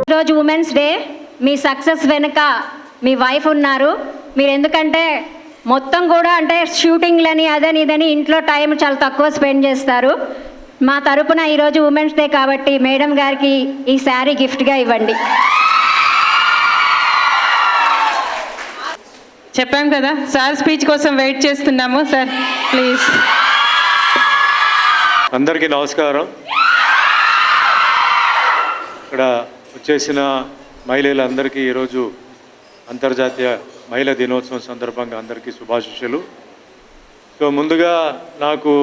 ఈరోజు women's day. మీ success వెనుక మీ wife ఉన్నారు. మీరు ఎందుకంటే మొత్తం కూడా అంటే షూటింగ్లని అదని ఇదని ఇంట్లో టైం చాలా తక్కువ స్పెండ్ చేస్తారు. మా తరపున ఈరోజు ఉమెన్స్ డే కాబట్టి మేడం గారికి ఈ శారీ గిఫ్ట్గా ఇవ్వండి. చెప్పాం కదా సార్ స్పీచ్ కోసం వెయిట్ చేస్తున్నాము. Sir please. అందరికీ నమస్కారం. ఇక్కడ వచ్చేసిన మహిళలందరికీ ఈరోజు అంతర్జాతీయ మహిళా దినోత్సవం సందర్భంగా అందరికీ శుభాశీస్సులు. సో ముందుగా నాకు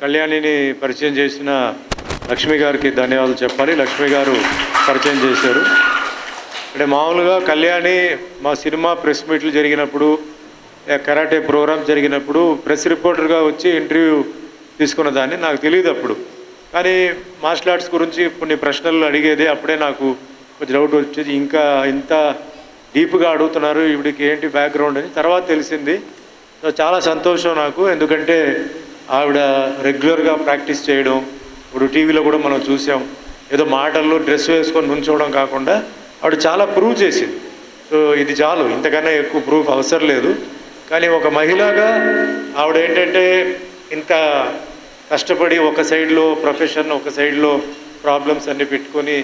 కళ్యాణిని పరిచయం చేసిన లక్ష్మి గారికి ధన్యవాదాలు చెప్పాలి. లక్ష్మి గారు పరిచయం చేశారు. అంటే మామూలుగా కళ్యాణి మా సినిమా ప్రెస్ మీట్లు జరిగినప్పుడు కరాటే ప్రోగ్రామ్ జరిగినప్పుడు ప్రెస్ రిపోర్టర్గా వచ్చి ఇంటర్వ్యూ తీసుకున్న దాన్ని నాకు తెలియదు అప్పుడు. కానీ మార్షల్ ఆర్ట్స్ గురించి కొన్ని ప్రశ్నలు అడిగేది. అప్పుడే నాకు కొంచెం డౌట్ వచ్చేది, ఇంకా ఇంత డీప్గా అడుగుతున్నారు ఇవిడికి ఏంటి బ్యాక్గ్రౌండ్ అని తర్వాత తెలిసింది. సో చాలా సంతోషం నాకు, ఎందుకంటే ఆవిడ రెగ్యులర్గా ప్రాక్టీస్ చేయడం. ఇప్పుడు టీవీలో కూడా మనం చూసాం, ఏదో మాటల్లో డ్రెస్ వేసుకొని నుంచోవడం కాకుండా ఆవిడ చాలా ప్రూవ్ చేసింది. సో ఇది చాలు, ఇంతకన్నా ఎక్కువ ప్రూఫ్ అవసరం లేదు. కానీ ఒక మహిళగా ఆవిడ ఏంటంటే ఇంత కష్టపడి ఒక సైడ్లో ప్రొఫెషన్, ఒక సైడ్లో ప్రాబ్లమ్స్ అన్నీ పెట్టుకొని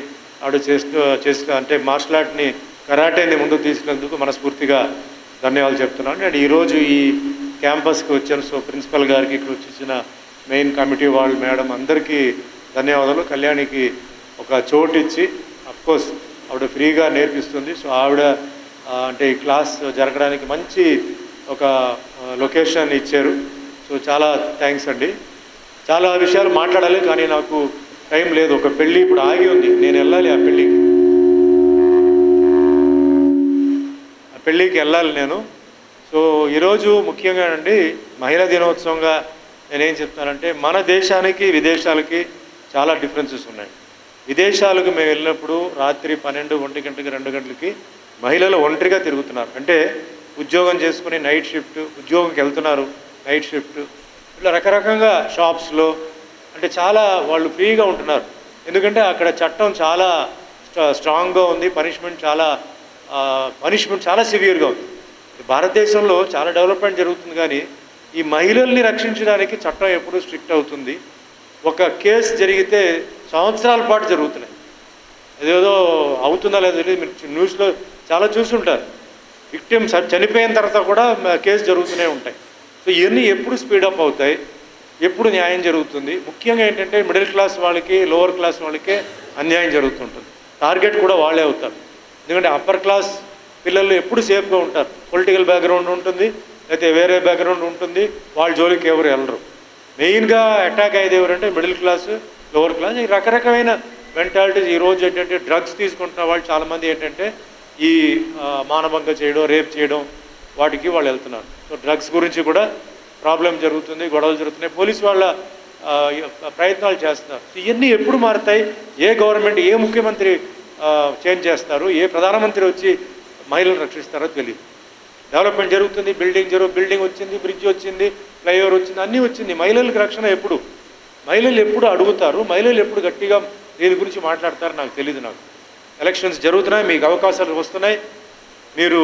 ఆవిడ చేస్తూ అంటే మార్షల్ ఆర్ట్ని కరాటేని ముందుకు తీసుకున్నందుకు మనస్ఫూర్తిగా ధన్యవాదాలు చెప్తున్నాను. అండ్ ఈరోజు ఈ క్యాంపస్కి వచ్చాను. సో ప్రిన్సిపల్ గారికి, ఇక్కడ వచ్చేసిన మెయిన్ కమిటీ వాళ్ళు, మేడం అందరికీ ధన్యవాదాలు. కళ్యాణికి ఒక చోటు ఇచ్చి, అఫ్కోర్స్ ఆవిడ ఫ్రీగా నేర్పిస్తుంది. సో ఆవిడ అంటే ఈ క్లాస్ జరగడానికి మంచి ఒక లొకేషన్ ఇచ్చారు. సో చాలా థ్యాంక్స్ అండి. చాలా విషయాలు మాట్లాడాలి కానీ నాకు టైం లేదు. ఒక పెళ్ళి ఇప్పుడు ఆగి ఉంది, నేను వెళ్ళాలి ఆ పెళ్ళికి వెళ్ళాలి నేను. సో ఈరోజు ముఖ్యంగా అండి మహిళా దినోత్సవంగా నేనేం చెప్తానంటే, మన దేశానికి విదేశాలకి చాలా డిఫరెన్సెస్ ఉన్నాయి. విదేశాలకు మేము వెళ్ళినప్పుడు రాత్రి 12, 1 గంటకి 2 గంటలకి మహిళలు ఒంటరిగా తిరుగుతున్నారు. అంటే ఉద్యోగం చేసుకుని నైట్ షిఫ్ట్, ఉద్యోగంకి వెళ్తున్నారు నైట్ షిఫ్ట్, ఇలా రకరకంగా షాప్స్లో అంటే చాలా వాళ్ళు ఫ్రీగా ఉంటున్నారు. ఎందుకంటే అక్కడ చట్టం చాలా స్ట్రాంగ్గా ఉంది, పనిష్మెంట్ చాలా సివియర్గా ఉంది. భారతదేశంలో చాలా డెవలప్మెంట్ జరుగుతుంది కానీ ఈ మహిళల్ని రక్షించడానికి చట్టం ఎప్పుడూ స్ట్రిక్ట్ అవుతుంది. ఒక కేసు జరిగితే సంవత్సరాల పాటు జరుగుతున్నాయి. అదేదో అవుతుందా లేదో తెలియదు, మీరు న్యూస్లో చాలా చూసుంటారు. విక్టిమ్ చనిపోయిన తర్వాత కూడా కేసు జరుగుతూనే ఉంటాయి. సో ఇవన్నీ ఎప్పుడు స్పీడప్ అవుతాయి, ఎప్పుడు న్యాయం జరుగుతుంది? ముఖ్యంగా ఏంటంటే మిడిల్ క్లాస్ వాళ్ళకి, లోవర్ క్లాస్ వాళ్ళకే అన్యాయం జరుగుతుంటుంది. టార్గెట్ కూడా వాళ్ళే అవుతారు. ఎందుకంటే అప్పర్ క్లాస్ పిల్లలు ఎప్పుడు సేఫ్గా ఉంటారు. పొలిటికల్ బ్యాక్గ్రౌండ్ ఉంటుంది, లేకపోతే వేరే బ్యాక్గ్రౌండ్ ఉంటుంది, వాళ్ళ జోలికి ఎవరు వెళ్ళరు. మెయిన్గా అటాక్ అయ్యేది ఎవరంటే మిడిల్ క్లాస్, లోవర్ క్లాస్. ఈ రకరకమైన మెంటాలిటీస్ ఈరోజు ఏంటంటే డ్రగ్స్ తీసుకుంటున్న వాళ్ళు చాలామంది ఏంటంటే ఈ మానభంగం చేయడం, రేప్ చేయడం వాటికి వాళ్ళు వెళ్తున్నారు. సో డ్రగ్స్ గురించి కూడా ప్రాబ్లం జరుగుతుంది, గొడవలు జరుగుతున్నాయి. పోలీసు వాళ్ళ ప్రయత్నాలు చేస్తున్నారు. ఇవన్నీ ఎప్పుడు మారుతాయి? ఏ గవర్నమెంట్, ఏ ముఖ్యమంత్రి చేంజ్ చేస్తారు, ఏ ప్రధానమంత్రి వచ్చి మహిళలను రక్షిస్తారో తెలియదు. డెవలప్మెంట్ జరుగుతుంది, బిల్డింగ్ వచ్చింది, బ్రిడ్జ్ వచ్చింది, ఫ్లైఓవర్ వచ్చింది, అన్నీ వచ్చింది. మహిళలకు రక్షణ ఎప్పుడు? మహిళలు ఎప్పుడు అడుగుతారు, మహిళలు ఎప్పుడు గట్టిగా దీని గురించి మాట్లాడతారు నాకు తెలియదు. నాకు ఎలక్షన్స్ జరుగుతున్నాయి, మీకు అవకాశాలు వస్తున్నాయి, మీరు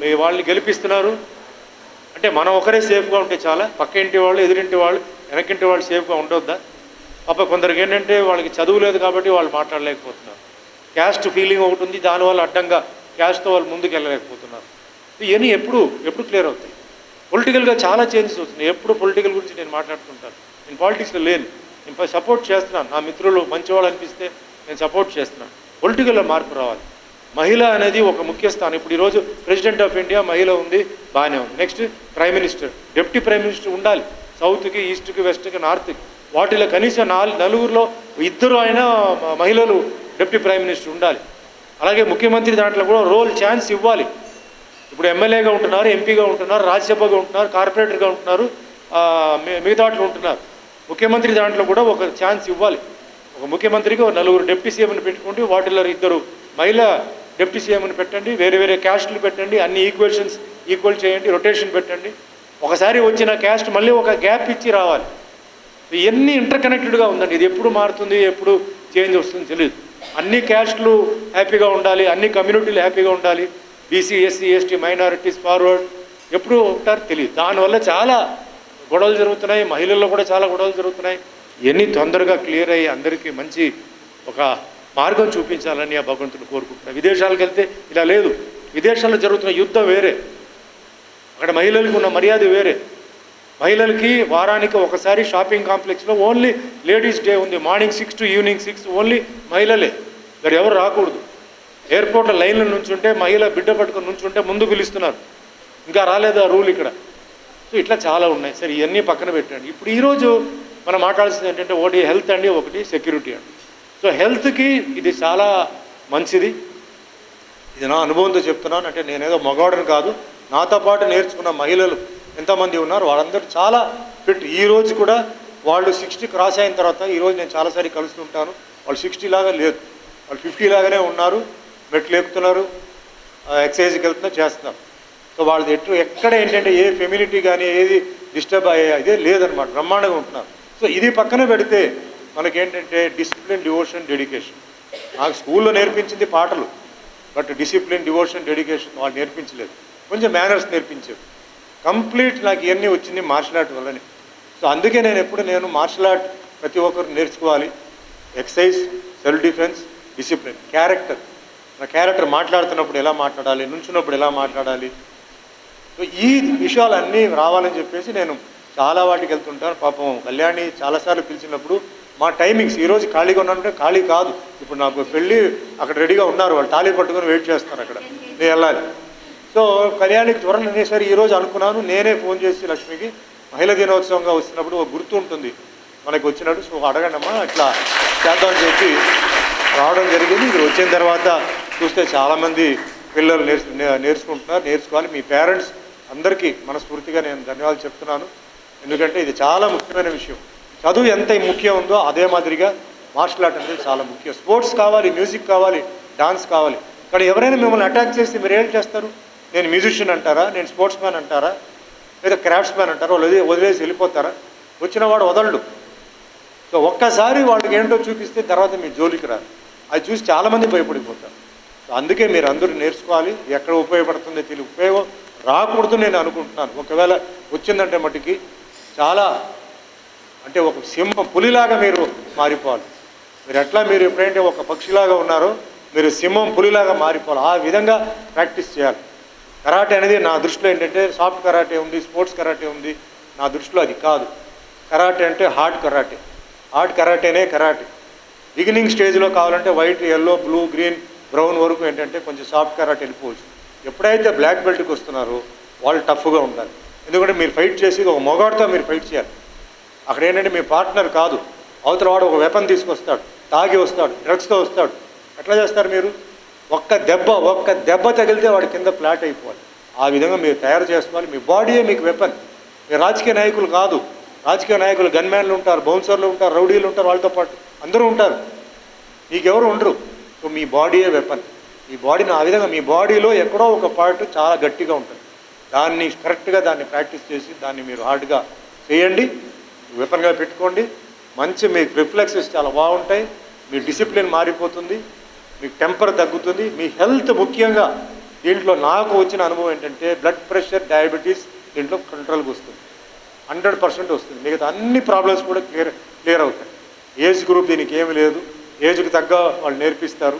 మీ వాళ్ళని గెలిపిస్తున్నారు. అంటే మనం ఒకరే సేఫ్గా ఉంటే చాలా, పక్క ఇంటి వాళ్ళు, ఎదురింటి వాళ్ళు, వెనకింటి వాళ్ళు సేఫ్గా ఉండొద్దా? కొందరికి ఏంటంటే వాళ్ళకి చదువు లేదు కాబట్టి వాళ్ళు మాట్లాడలేకపోతున్నారు. క్యాస్ట్ ఫీలింగ్ ఒకటి ఉంది, దానివల్ల అడ్డంగా క్యాస్ట్తో వాళ్ళు ముందుకు వెళ్ళలేకపోతున్నారు. ఇవన్నీ ఎప్పుడు క్లియర్ అవుతాయి? పొలిటికల్గా చాలా చేంజెస్ వస్తున్నాయి. ఎప్పుడు పొలిటికల్ గురించి నేను మాట్లాడుతుంటాను. నేను పాలిటిక్స్లో లేను, నేను సపోర్ట్ చేస్తున్నాను. నా మిత్రులు మంచివాళ్ళు అనిపిస్తే నేను సపోర్ట్ చేస్తున్నాను. పొలిటికల్లో మార్పు రావాలి. మహిళ అనేది ఒక ముఖ్య స్థానం. ఇప్పుడు ఈరోజు ప్రెసిడెంట్ ఆఫ్ ఇండియా మహిళ ఉంది, బాగానే ఉంది. Next prime minister, deputy prime minister ఉండాలి. సౌత్కి, ఈస్ట్కి, వెస్ట్కి, నార్త్కి, వాటిలో కనీసం 4 2 అయినా మహిళలు డిప్యూటీ ప్రైమ్ మినిస్టర్ ఉండాలి. అలాగే ముఖ్యమంత్రి దాంట్లో కూడా రోల్ ఛాన్స్ ఇవ్వాలి. ఇప్పుడు ఎమ్మెల్యేగా ఉంటున్నారు, ఎంపీగా ఉంటున్నారు, రాజ్యసభగా ఉంటున్నారు, కార్పొరేటర్గా ఉంటున్నారు, మిగతా ఉంటున్నారు. ముఖ్యమంత్రి దాంట్లో కూడా ఒక ఛాన్స్ ఇవ్వాలి. ఒక ముఖ్యమంత్రికి 4 డిప్యూటీ సీఎంని పెట్టుకుంటే వాటిలో 2 మహిళా డిప్యూటీ సీఎంని పెట్టండి, వేరే క్యాస్టులు పెట్టండి, అన్ని ఈక్వల్ చేయండి, రొటేషన్ పెట్టండి. ఒకసారి వచ్చిన క్యాస్ట్ మళ్ళీ ఒక గ్యాప్ ఇచ్చి రావాలి. ఇవన్నీ ఇంటర్ కనెక్టెడ్గా ఉందండి. ఇది ఎప్పుడు మారుతుంది, ఎప్పుడు చేంజ్ వస్తుంది తెలియదు. అన్ని క్యాస్ట్లు హ్యాపీగా ఉండాలి, అన్ని కమ్యూనిటీలు హ్యాపీగా ఉండాలి, BC SC ST minorities forward ఎప్పుడు ఉంటారు తెలియదు. దానివల్ల చాలా గొడవలు జరుగుతున్నాయి, మహిళల్లో కూడా చాలా గొడవలు జరుగుతున్నాయి. ఇవన్నీ తొందరగా క్లియర్ అయ్యి అందరికీ మంచి ఒక మార్గం చూపించాలని ఆ భగవంతుని కోరుకుంటున్నాను. విదేశాలకు వెళ్తే ఇలా లేదు. విదేశాల్లో జరుగుతున్న యుద్ధం వేరే, అక్కడ మహిళలకు ఉన్న మర్యాద వేరే. మహిళలకి వారానికి ఒకసారి షాపింగ్ కాంప్లెక్స్లో ఓన్లీ లేడీస్ డే ఉంది. మార్నింగ్ 6 to ఈవినింగ్ 6 ఓన్లీ మహిళలే, ఇక్కడ ఎవరు రాకూడదు. ఎయిర్పోర్ట్లో లైన్లో నుంచుంటే మహిళ బిడ్డ పట్టుకొని నుంచుంటే ముందు పిలుస్తున్నారు, ఇంకా రాలేదు ఆ రూల్ ఇక్కడ. సో ఇట్లా చాలా ఉన్నాయి. సరే ఇవన్నీ పక్కన పెట్టండి. ఇప్పుడు ఈరోజు మనం మాట్లాడాల్సింది ఏంటంటే ఒకటి హెల్త్ అండి, ఒకటి సెక్యూరిటీ అండి. సో హెల్త్కి ఇది చాలా మంచిది. ఇది నా అనుభవంతో చెప్తున్నాను. అంటే నేనేదో మగవాడని కాదు, నాతో పాటు నేర్చుకున్న మహిళలు ఎంతమంది ఉన్నారు వాళ్ళందరూ చాలా ఫిట్. ఈరోజు కూడా వాళ్ళు 60 క్రాస్ అయిన తర్వాత, ఈరోజు నేను చాలాసారి కలుస్తుంటాను, వాళ్ళు 60 లాగా లేదు, వాళ్ళు 50 లాగానే ఉన్నారు, మెట్లు ఎక్కుతున్నారు, ఎక్సర్సైజ్కి వెళ్తున్నారు, చేస్తున్నారు. సో వాళ్ళది ఎక్కడ ఏంటంటే ఏ ఫెమిలిటీ కానీ ఏది డిస్టర్బ్ అయ్యే ఇదే లేదనమాట, బ్రహ్మాండంగా ఉంటున్నారు. సో ఇది పక్కన పెడితే మనకేంటంటే డిసిప్లిన్, డివోషన్, డెడికేషన్. నాకు స్కూల్లో నేర్పించింది పాటలు, బట్ డిసిప్లిన్, డివోషన్, డెడికేషన్ వాళ్ళు నేర్పించలేదు. కొంచెం మేనర్స్ నేర్పించారు. కంప్లీట్ నాకు ఇవన్నీ వచ్చింది మార్షల్ ఆర్ట్ వల్లనే. సో అందుకే నేను మార్షల్ ఆర్ట్ ప్రతి ఒక్కరు నేర్చుకోవాలి. Exercise, self defence, discipline, character. నా క్యారెక్టర్ మాట్లాడుతున్నప్పుడు ఎలా మాట్లాడాలి, నుంచున్నప్పుడు ఎలా మాట్లాడాలి. సో ఈ విషయాలన్నీ రావాలని చెప్పేసి నేను చాలా వాటికి వెళ్తుంటాను. పాపం కళ్యాణి చాలాసార్లు పిలిచినప్పుడు మా టైమింగ్స్, ఈరోజు ఖాళీగా ఉన్నానంటే ఖాళీ కాదు. ఇప్పుడు నాకు పెళ్ళి అక్కడ రెడీగా ఉన్నారు, వాళ్ళు తాళి పట్టుకొని వెయిట్ చేస్తారు అక్కడ, నేను వెళ్ళాలి. సో కళ్యాణికి జ్వరం అనేసరి ఈరోజు అనుకున్నాను, నేనే ఫోన్ చేసి లక్ష్మికి మహిళా దినోత్సవంగా వస్తున్నప్పుడు ఒక గుర్తు ఉంటుంది మనకి వచ్చినట్టు, సో అడగండమ్మా ఇట్లా చేద్దామని చెప్పి రావడం జరిగింది. ఇది వచ్చిన తర్వాత చూస్తే చాలామంది పిల్లలు నేర్చుకోవాలి. మీ పేరెంట్స్ అందరికీ మనస్ఫూర్తిగా నేను ధన్యవాదాలు చెప్తున్నాను. ఎందుకంటే ఇది చాలా ముఖ్యమైన విషయం. చదువు ఎంత ముఖ్యం ఉందో అదే మాదిరిగా మార్షల్ ఆర్ట్ అనేది చాలా ముఖ్యం. స్పోర్ట్స్ కావాలి, మ్యూజిక్ కావాలి, డాన్స్ కావాలి. ఇక్కడ ఎవరైనా మిమ్మల్ని అటాక్ చేస్తే మీరు ఏం చేస్తారు? నేను మ్యూజిషియన్ అంటారా, నేను స్పోర్ట్స్ మ్యాన్ అంటారా, లేదా క్రాఫ్ట్స్ మ్యాన్ అంటారా? వాళ్ళు వదిలేసి వెళ్ళిపోతారా? వచ్చిన వాడు వదలడు. సో ఒక్కసారి వాళ్ళకి ఏంటో చూపిస్తే తర్వాత మీ జోలికి రారు. అది చూసి చాలామంది భయపడిపోతారు. సో అందుకే మీరు అందరూ నేర్చుకోవాలి. ఎక్కడ ఉపయోగపడుతుందో తెలియ, ఉపయోగం రాకూడదు నేను అనుకుంటున్నాను. ఒకవేళ వచ్చిందంటే మటుకి చాలా అంటే ఒక సింహం, పులిలాగా మీరు మారిపోవాలి. మీరు ఎప్పుడైతే ఒక పక్షిలాగా ఉన్నారో మీరు సింహం, పులిలాగా మారిపోవాలి. ఆ విధంగా ప్రాక్టీస్ చేయాలి. కరాటే అనేది నా దృష్టిలో ఏంటంటే సాఫ్ట్ కరాటే ఉంది, స్పోర్ట్స్ కరాటే ఉంది. నా దృష్టిలో అది కాదు. కరాటే అంటే హార్డ్ కరాటే. హార్డ్ కరాటేనే కరాటే. బిగినింగ్ స్టేజ్లో కావాలంటే white, yellow, blue, green, brown వరకు ఏంటంటే కొంచెం సాఫ్ట్ కరాటే వెళ్ళిపోవచ్చు. ఎప్పుడైతే బ్లాక్ బెల్ట్కి వస్తున్నారో వాళ్ళు టఫ్గా ఉండాలి. ఎందుకంటే మీరు ఫైట్ చేసి ఒక మొగాడితో మీరు ఫైట్ చేయాలి. అక్కడ ఏంటంటే మీ పార్ట్నర్ కాదు, అవతల వాడు ఒక వెపన్ తీసుకొస్తాడు, తాగి వస్తాడు, డ్రగ్స్తో వస్తాడు. ఎట్లా చేస్తారు మీరు? ఒక్క దెబ్బ తగిలితే వాడి కింద ఫ్లాట్ అయిపోవాలి. ఆ విధంగా మీరు తయారు చేసుకోవాలి. మీ బాడీయే మీకు వెపన్. మీరు రాజకీయ నాయకులు కాదు. రాజకీయ నాయకులు గన్మ్యాన్లు ఉంటారు, బౌన్సర్లు ఉంటారు, రౌడీలు ఉంటారు, వాళ్ళతో పాటు అందరూ ఉంటారు. మీకెవరు ఉండరు. సో మీ బాడీయే వెపన్. మీ బాడీని ఆ విధంగా మీ బాడీలో ఎక్కడో ఒక పార్ట్ చాలా గట్టిగా ఉంటుంది. దాన్ని కరెక్ట్గా దాన్ని ప్రాక్టీస్ చేసి దాన్ని మీరు హార్డ్గా చేయండి, వెపన్గా పెట్టుకోండి. మంచి మీకు రిఫ్లెక్సెస్ చాలా బాగుంటాయి. మీ డిసిప్లిన్ మారిపోతుంది, మీకు టెంపర్ తగ్గుతుంది, మీ హెల్త్ ముఖ్యంగా. దీంట్లో నాకు వచ్చిన అనుభవం ఏంటంటే బ్లడ్ ప్రెషర్, డయాబెటీస్ దీంట్లో కంట్రోల్కి వస్తుంది, 100% వస్తుంది. మిగతా అన్ని ప్రాబ్లమ్స్ కూడా క్లియర్ అవుతాయి. ఏజ్ గ్రూప్ దీనికి ఏమి లేదు, ఏజ్కి తగ్గ వాళ్ళు నేర్పిస్తారు.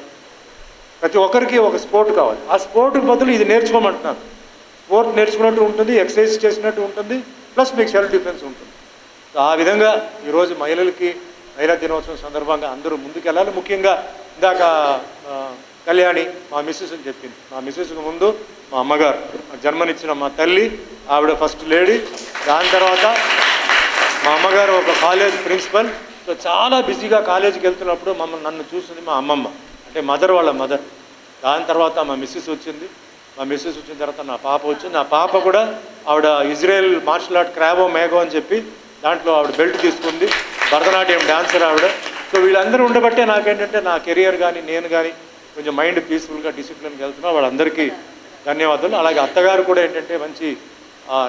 ప్రతి ఒక్కరికి ఒక స్పోర్ట్ కావాలి. ఆ స్పోర్ట్ బదులు ఇది నేర్చుకోమంటున్నారు. స్పోర్ట్ నేర్చుకున్నట్టు ఉంటుంది, ఎక్సర్సైజ్ చేసినట్టు ఉంటుంది, ప్లస్ మీకు సెల్ఫ్ డిఫెన్స్ ఉంటుంది. సో ఆ విధంగా ఈరోజు మహిళా దినోత్సవం సందర్భంగా అందరూ ముందుకెళ్ళాలి. ముఖ్యంగా ఇందాక కళ్యాణి మా మిస్సెస్ అని చెప్పింది. మా మిస్సెస్కి ముందు మా అమ్మగారు, జన్మనిచ్చిన మా తల్లి, ఆవిడ ఫస్ట్ లేడీ. దాని తర్వాత మా అమ్మగారు ఒక కాలేజ్ ప్రిన్సిపల్. సో చాలా బిజీగా కాలేజీకి వెళ్తున్నప్పుడు నన్ను చూసింది మా అమ్మమ్మ, అంటే వాళ్ళ మదర్. దాని తర్వాత మా మిస్సెస్ వచ్చింది. మా మిస్సెస్ వచ్చిన తర్వాత నా పాప వచ్చింది. నా పాప కూడా ఆవిడ ఇజ్రాయెల్ మార్షల్ ఆర్ట్ క్రాబో మేఘో అని చెప్పి దాంట్లో ఆవిడ బెల్ట్ తీసుకుంది. భరతనాట్యం డాన్సర్ ఆవిడ. సో వీళ్ళందరూ ఉండబట్టే నాకేంటంటే నా కెరియర్ కానీ నేను కానీ కొంచెం మైండ్ పీస్ఫుల్గా డిసిప్లిన్కి వెళ్తున్నా. వాళ్ళందరికీ ధన్యవాదాలు. అలాగే అత్తగారు కూడా ఏంటంటే మంచి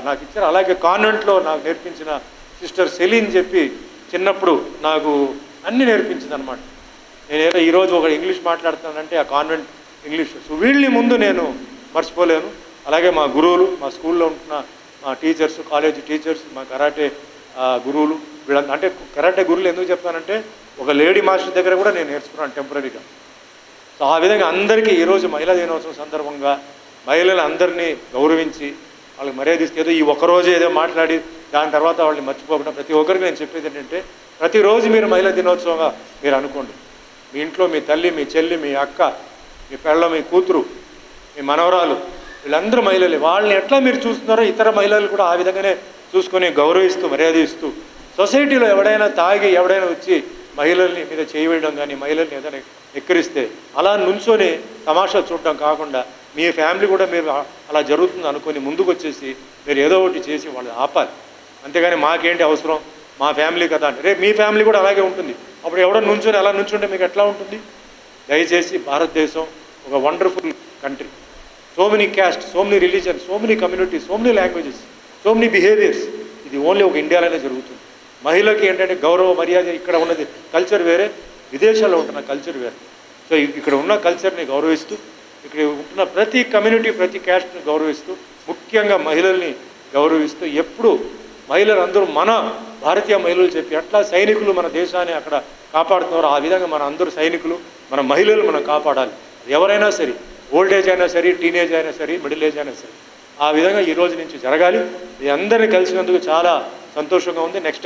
నాకు ఇచ్చారు. అలాగే కాన్వెంట్లో నాకు నేర్పించిన సిస్టర్ సెలీన్ చెప్పి చిన్నప్పుడు నాకు అన్నీ నేర్పించింది అనమాట. నేను ఈరోజు ఒక ఇంగ్లీష్ మాట్లాడుతానంటే ఆ కాన్వెంట్ ఇంగ్లీష్. సో వీళ్ళని ముందు నేను మర్చిపోలేను. అలాగే మా గురువులు, మా స్కూల్లో ఉంటున్న మా టీచర్స్, కాలేజ్ టీచర్స్, మా కరాటే గురువులు, వీళ్ళంతా అంటే కరాటే గురువులు ఎందుకు చెప్తానంటే ఒక లేడీ మాస్టర్ దగ్గర కూడా నేను నేర్చుకున్నాను టెంపరీగా. సో ఆ విధంగా అందరికీ ఈరోజు మహిళా దినోత్సవం సందర్భంగా మహిళలు అందరినీ గౌరవించి వాళ్ళకి మర్యాద ఇస్తే ఏదో ఈ ఒక్కరోజు ఏదో మాట్లాడి దాని తర్వాత వాళ్ళని మర్చిపోకుండా ప్రతి ఒక్కరికి నేను చెప్పేది ఏంటంటే ప్రతిరోజు మీరు మహిళా దినోత్సవంగా మీరు అనుకోండి. మీ ఇంట్లో మీ తల్లి, మీ చెల్లి, మీ అక్క, మీ పెళ్ళ, మీ కూతురు, మీ మనవరాలు, వీళ్ళందరూ మహిళలే. వాళ్ళని ఎట్లా మీరు చూస్తున్నారో ఇతర మహిళలు కూడా ఆ విధంగానే చూసుకొని గౌరవిస్తూ మర్యాద ఇస్తూ, సొసైటీలో ఎవడైనా తాగి ఎవడైనా వచ్చి మహిళల్ని మీద చేయవేయడం కానీ మహిళల్ని ఏదైనా ఎక్కిరిస్తే అలా నుంచొని తమాషా చూడడం కాకుండా మీ ఫ్యామిలీ కూడా మీరు అలా జరుగుతుంది అనుకొని ముందుకు వచ్చేసి మీరు ఏదో ఒకటి చేసి వాళ్ళని ఆపాలి. అంతేగాని మాకేంటి అవసరం, మా ఫ్యామిలీ కదా అంటే రేపు మీ ఫ్యామిలీ కూడా అలాగే ఉంటుంది. అప్పుడు ఎవడో నుంచొని అలా నుంచుంటే మీకు ఎట్లా ఉంటుంది? దయచేసి భారతదేశం ఒక wonderful country. So many caste, so many religion, so many communities, so many languages, so many behaviours. ఇది ఓన్లీ ఒక ఇండియాలోనే జరుగుతుంది. మహిళకి ఏంటంటే గౌరవ మర్యాద ఇక్కడ ఉన్నది కల్చర్ వేరే, విదేశాల్లో ఉంటున్న కల్చర్ వేరే. సో ఇక్కడ ఉన్న కల్చర్ని గౌరవిస్తూ ఇక్కడ ఉంటున్న ప్రతి కమ్యూనిటీ, ప్రతి క్యాస్ట్ని గౌరవిస్తూ, ముఖ్యంగా మహిళల్ని గౌరవిస్తూ ఎప్పుడు మహిళలు అందరూ మన భారతీయ మహిళలు చెప్పి అట్లా సైనికులు మన దేశాన్ని అక్కడ కాపాడుతున్నారు. ఆ విధంగా మన అందరూ సైనికులు, మన మహిళలు మనం కాపాడాలి. ఎవరైనా సరే, ఓల్డ్ ఏజ్ అయినా సరే, టీనేజ్ అయినా సరే, మిడిల్ ఏజ్ అయినా సరే, ఆ విధంగా ఈ రోజు నుంచి జరగాలి. మీ అందరినీ కలిసినందుకు చాలా సంతోషంగా ఉంది. నెక్స్ట్